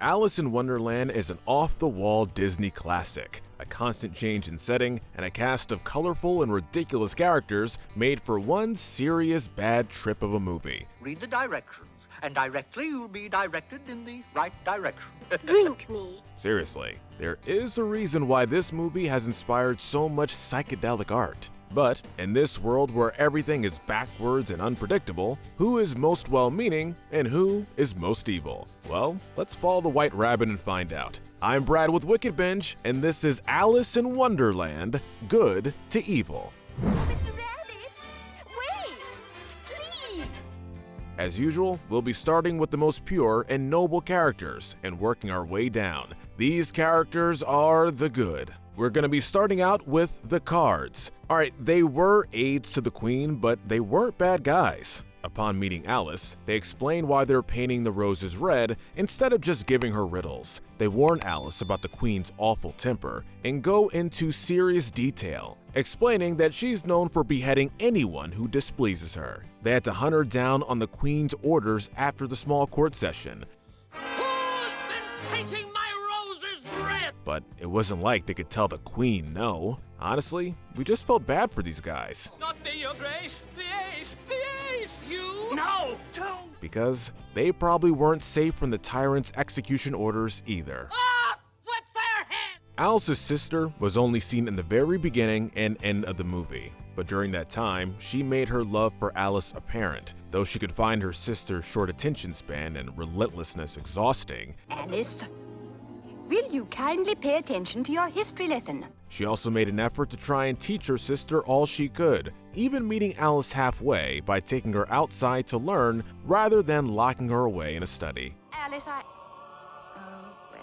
Alice in Wonderland is an off-the-wall Disney classic, a constant change in setting, and a cast of colorful and ridiculous characters made for one serious bad trip of a movie. Read the directions, and directly you'll be directed in the right direction. Drink me. Seriously, there is a reason why this movie has inspired so much psychedelic art. But in this world where everything is backwards and unpredictable, who is most well-meaning and who is most evil? Well, let's follow the White Rabbit and find out. I'm Brad with Wicked Binge, and this is Alice in Wonderland, Good to Evil. Mr. Rabbit, wait! Please! As usual, we'll be starting with the most pure and noble characters and working our way down. These characters are the good. We're going to be starting out with the Cards. Alright, they were aides to the Queen, but they weren't bad guys. Upon meeting Alice, they explain why they're painting the roses red instead of just giving her riddles. They warn Alice about the Queen's awful temper and go into serious detail, explaining that she's known for beheading anyone who displeases her. They had to hunt her down on the Queen's orders after the small court session. Who's been painting my roses red? But it wasn't like they could tell the Queen no. Honestly, we just felt bad for these guys. Not me, your grace. The ace! The ace! You? No, two. Because they probably weren't safe from the tyrant's execution orders either. Ah! With their head! Alice's sister was only seen in the very beginning and end of the movie, but during that time, she made her love for Alice apparent. Though she could find her sister's short attention span and relentlessness exhausting, Alice, will you kindly pay attention to your history lesson? she also made an effort to try and teach her sister all she could, even meeting Alice halfway by taking her outside to learn rather than locking her away in a study. Alice, Oh, well,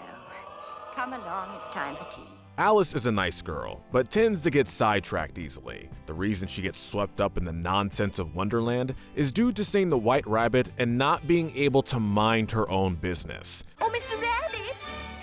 come along, it's time for tea. Alice is a nice girl, but tends to get sidetracked easily. The reason she gets swept up in the nonsense of Wonderland is due to seeing the White Rabbit and not being able to mind her own business. Oh, Mr. Rabbit,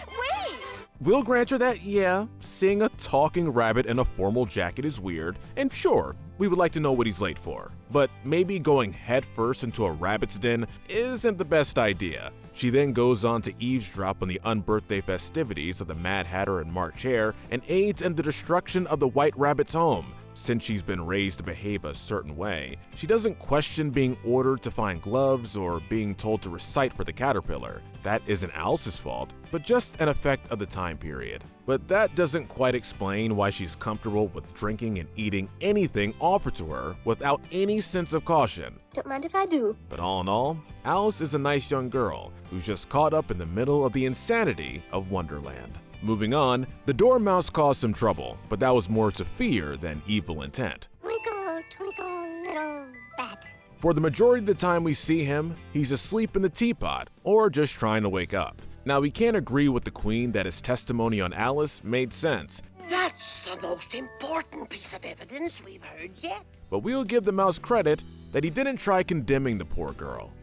wait! We'll grant her that, yeah, seeing a talking rabbit in a formal jacket is weird, and sure, we would like to know what he's late for. But maybe going headfirst into a rabbit's den isn't the best idea. She then goes on to eavesdrop on the unbirthday festivities of the Mad Hatter and March Hare and aids in the destruction of the White Rabbit's home. Since she's been raised to behave a certain way, she doesn't question being ordered to find gloves or being told to recite for the caterpillar. That isn't Alice's fault, but just an effect of the time period. But that doesn't quite explain why she's comfortable with drinking and eating anything offered to her without any sense of caution. Don't mind if I do. But all in all, Alice is a nice young girl who's just caught up in the middle of the insanity of Wonderland. Moving on, the Dormouse caused some trouble, but that was more to fear than evil intent. Twinkle, twinkle, little bat. For the majority of the time we see him, he's asleep in the teapot or just trying to wake up. Now, we can't agree with the Queen that his testimony on Alice made sense, That's the most important piece of evidence we've heard yet. but we'll give the mouse credit that he didn't try condemning the poor girl.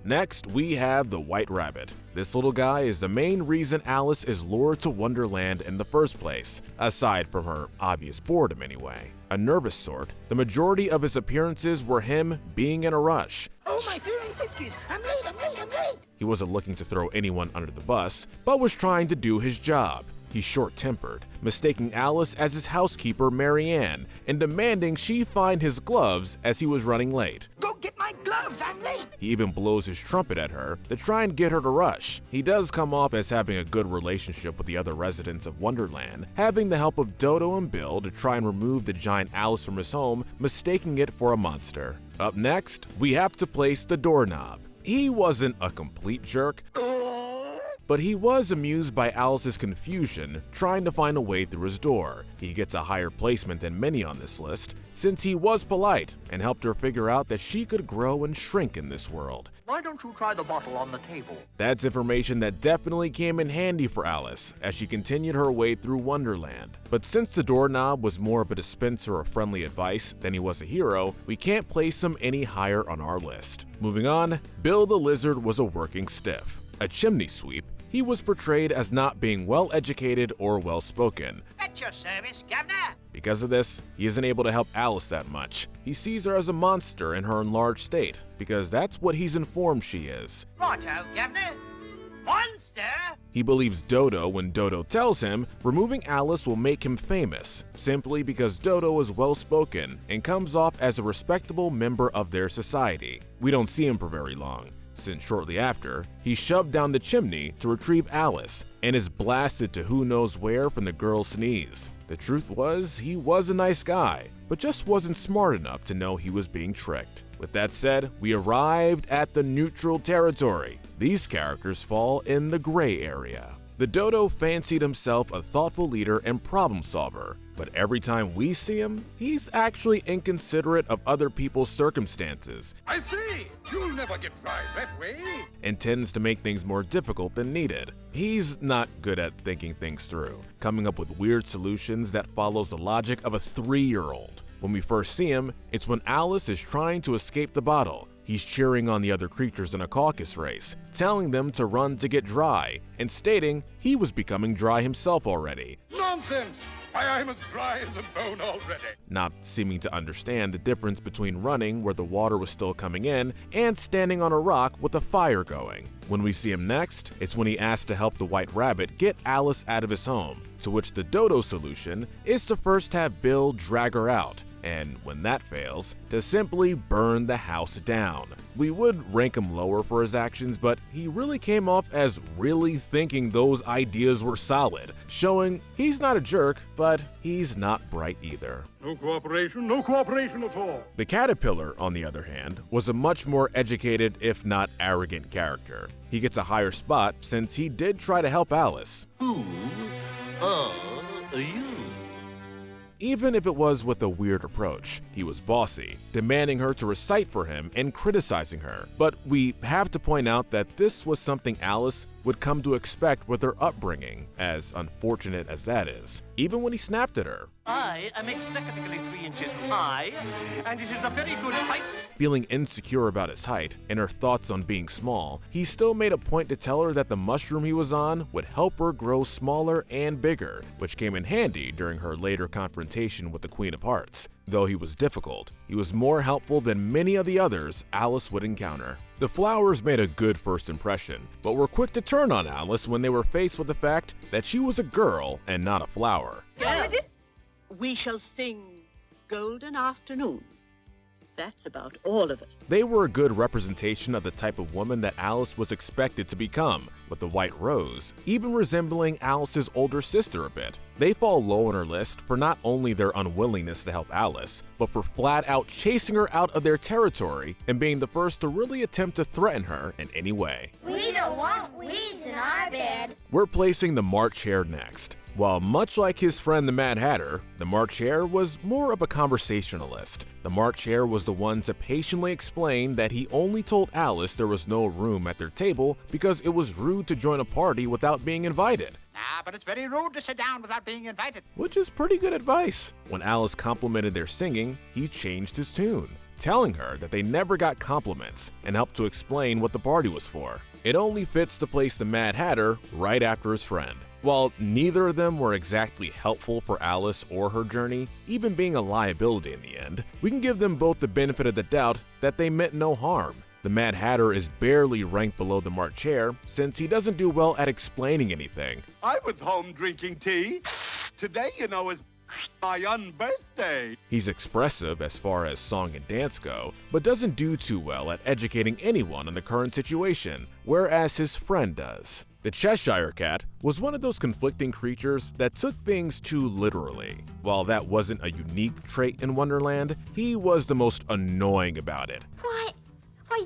Next, we have the White Rabbit. This little guy is the main reason Alice is lured to Wonderland in the first place, aside from her obvious boredom anyway. A nervous sort, the majority of his appearances were him being in a rush. Oh, my fairy whiskies! I'm late, I'm late, I'm late! He wasn't looking to throw anyone under the bus, but was trying to do his job. He's short-tempered, mistaking Alice as his housekeeper Marianne and demanding she find his gloves as he was running late. Go get my gloves, I'm late! He even blows his trumpet at her to try and get her to rush. He does come off as having a good relationship with the other residents of Wonderland, having the help of Dodo and Bill to try and remove the giant Alice from his home, mistaking it for a monster. Up next, we have to place the doorknob. He wasn't a complete jerk, but he was amused by Alice's confusion trying to find a way through his door. He gets a higher placement than many on this list, since he was polite and helped her figure out that she could grow and shrink in this world. Why don't you try the bottle on the table? That's information that definitely came in handy for Alice as she continued her way through Wonderland. But since the doorknob was more of a dispenser of friendly advice than he was a hero, we can't place him any higher on our list. Moving on, Bill the Lizard was a working stiff. A chimney sweep, he was portrayed as not being well-educated or well-spoken. At your service, Governor! Because of this, he isn't able to help Alice that much. He sees her as a monster in her enlarged state, because that's what he's informed she is. Righto, Governor. Monster? He believes Dodo when Dodo tells him removing Alice will make him famous, simply because Dodo is well-spoken and comes off as a respectable member of their society. We don't see him for very long, since shortly after, he's shoved down the chimney to retrieve Alice and is blasted to who knows where from the girl's sneeze. The truth was, he was a nice guy, but just wasn't smart enough to know he was being tricked. With that said, we arrived at the neutral territory. These characters fall in the gray area. The Dodo fancied himself a thoughtful leader and problem solver, but every time we see him, he's actually inconsiderate of other people's circumstances. I see! You'll never get dry that way! And tends to make things more difficult than needed. He's not good at thinking things through, coming up with weird solutions that follows the logic of a 3-year-old. When we first see him, it's when Alice is trying to escape the bottle. He's cheering on the other creatures in a caucus race, telling them to run to get dry, and stating he was becoming dry himself already. Nonsense! Why, I'm as dry as a bone already. Not seeming to understand the difference between running where the water was still coming in and standing on a rock with a fire going. When we see him next, it's when he asks to help the White Rabbit get Alice out of his home, to which the Dodo solution is to first have Bill drag her out, and when that fails, to simply burn the house down. We would rank him lower for his actions, but he really came off as really thinking those ideas were solid, showing he's not a jerk, but he's not bright either. No cooperation at all. The Caterpillar, on the other hand, was a much more educated, if not arrogant character. He gets a higher spot since he did try to help Alice. Who are you? Even if it was with a weird approach, he was bossy, demanding her to recite for him and criticizing her. But we have to point out that this was something Alice would come to expect with her upbringing, as unfortunate as that is, even when he snapped at her. I am exactly 3 inches high, and this is a very good height. Feeling insecure about his height and her thoughts on being small, he still made a point to tell her that the mushroom he was on would help her grow smaller and bigger, which came in handy during her later confrontation with the Queen of Hearts. Though he was difficult, he was more helpful than many of the others Alice would encounter. The flowers made a good first impression, but were quick to turn on Alice when they were faced with the fact that she was a girl and not a flower. Girls, we shall sing Golden Afternoon. That's about all of us. They were a good representation of the type of woman that Alice was expected to become, with the White Rose even resembling Alice's older sister a bit. They fall low on her list for not only their unwillingness to help Alice, but for flat out chasing her out of their territory and being the first to really attempt to threaten her in any way. We don't want weeds in our bed. We're placing the March Hare next. While much like his friend the Mad Hatter, the March Hare was more of a conversationalist. The March Hare was the one to patiently explain that he only told Alice there was no room at their table because it was rude to join a party without being invited. But it's very rude to sit down without being invited. Which is pretty good advice. When Alice complimented their singing, he changed his tune, telling her that they never got compliments and helped to explain what the party was for. It only fits to place the Mad Hatter right after his friend. While neither of them were exactly helpful for Alice or her journey, even being a liability in the end, we can give them both the benefit of the doubt that they meant no harm. The Mad Hatter is barely ranked below the March Hare since he doesn't do well at explaining anything. I was home drinking tea. Today, is my unbirthday. He's expressive as far as song and dance go, but doesn't do too well at educating anyone on the current situation, whereas his friend does. The Cheshire Cat was one of those conflicting creatures that took things too literally. While that wasn't a unique trait in Wonderland, he was the most annoying about it. Why,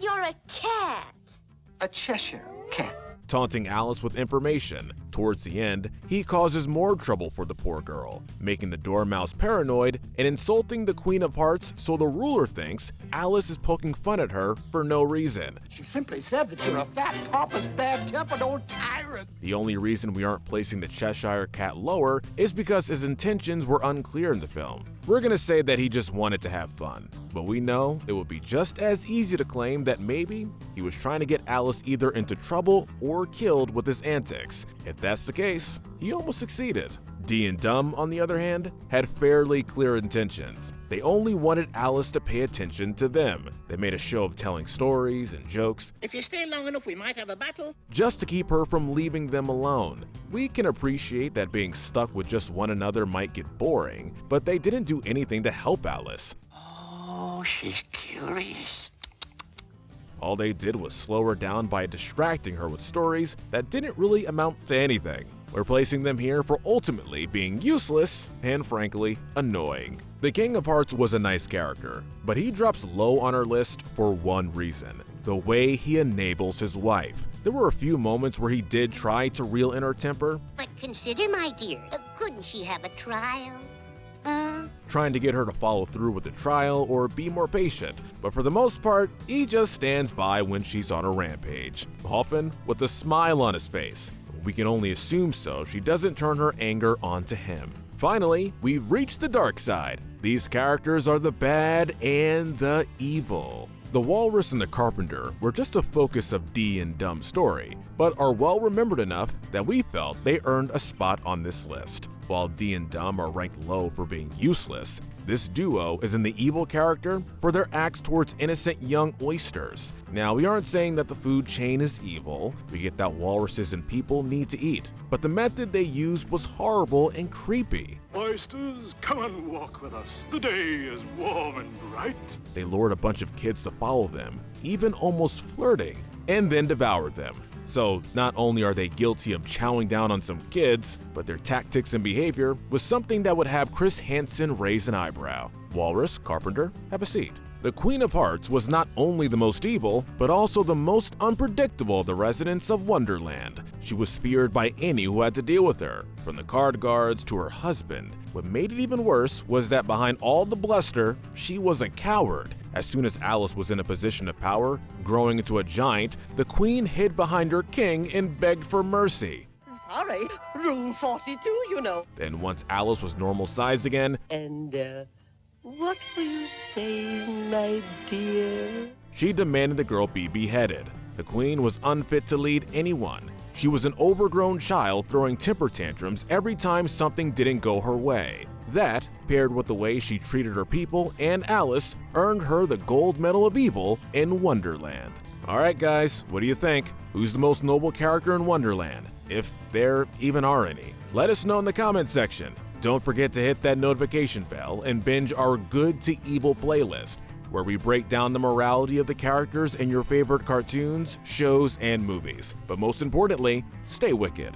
you're a cat. A Cheshire cat. Taunting Alice with information. Towards the end, he causes more trouble for the poor girl, making the Dormouse paranoid and insulting the Queen of Hearts so the ruler thinks Alice is poking fun at her for no reason. She simply said that you're a fat, pompous, bad-tempered old tyrant. The only reason we aren't placing the Cheshire Cat lower is because his intentions were unclear in the film. We're gonna say that he just wanted to have fun, but we know it would be just as easy to claim that maybe he was trying to get Alice either into trouble or killed with his antics. If that's the case, he almost succeeded. Dee and Dumb, on the other hand, had fairly clear intentions. They only wanted Alice to pay attention to them. They made a show of telling stories and jokes. If you stay long enough, we might have a battle. Just to keep her from leaving them alone. We can appreciate that being stuck with just one another might get boring, but they didn't do anything to help Alice. Oh, she's curious. All they did was slow her down by distracting her with stories that didn't really amount to anything. We're placing them here for ultimately being useless and, frankly, annoying. The King of Hearts was a nice character, but he drops low on our list for one reason: the way he enables his wife. There were a few moments where he did try to reel in her temper. But consider, my dear, couldn't she have a trial? Trying to get her to follow through with the trial or be more patient, but for the most part, he just stands by when she's on a rampage, often with a smile on his face. We can only assume so she doesn't turn her anger onto him. Finally, we've reached the dark side. These characters are the bad and the evil. The Walrus and the Carpenter were just a focus of Dee and Dumb's story, but are well remembered enough that we felt they earned a spot on this list. While Dee and Dumb are ranked low for being useless, this duo is in the evil character for their acts towards innocent young oysters. Now, we aren't saying that the food chain is evil. We get that walruses and people need to eat, but the method they used was horrible and creepy. Oysters, come and walk with us. The day is warm and bright. They lured a bunch of kids to follow them, even almost flirting, and then devoured them. So not only are they guilty of chowing down on some kids, but their tactics and behavior was something that would have Chris Hansen raise an eyebrow. Walrus, Carpenter, have a seat. The Queen of Hearts was not only the most evil, but also the most unpredictable of the residents of Wonderland. She was feared by any who had to deal with her, from the card guards to her husband. What made it even worse was that behind all the bluster, she was a coward. As soon as Alice was in a position of power, growing into a giant, the Queen hid behind her king and begged for mercy. Sorry, Rule 42, you know. Then once Alice was normal size again, And, what were you saying, my dear? she demanded the girl be beheaded. The Queen was unfit to lead anyone. She was an overgrown child throwing temper tantrums every time something didn't go her way. That, paired with the way she treated her people and Alice, earned her the gold medal of evil in Wonderland. Alright guys, what do you think? Who's the most noble character in Wonderland? If there even are any. Let us know in the comments section. Don't forget to hit that notification bell and binge our Good to Evil playlist, where we break down the morality of the characters in your favorite cartoons, shows, and movies. But most importantly, stay wicked.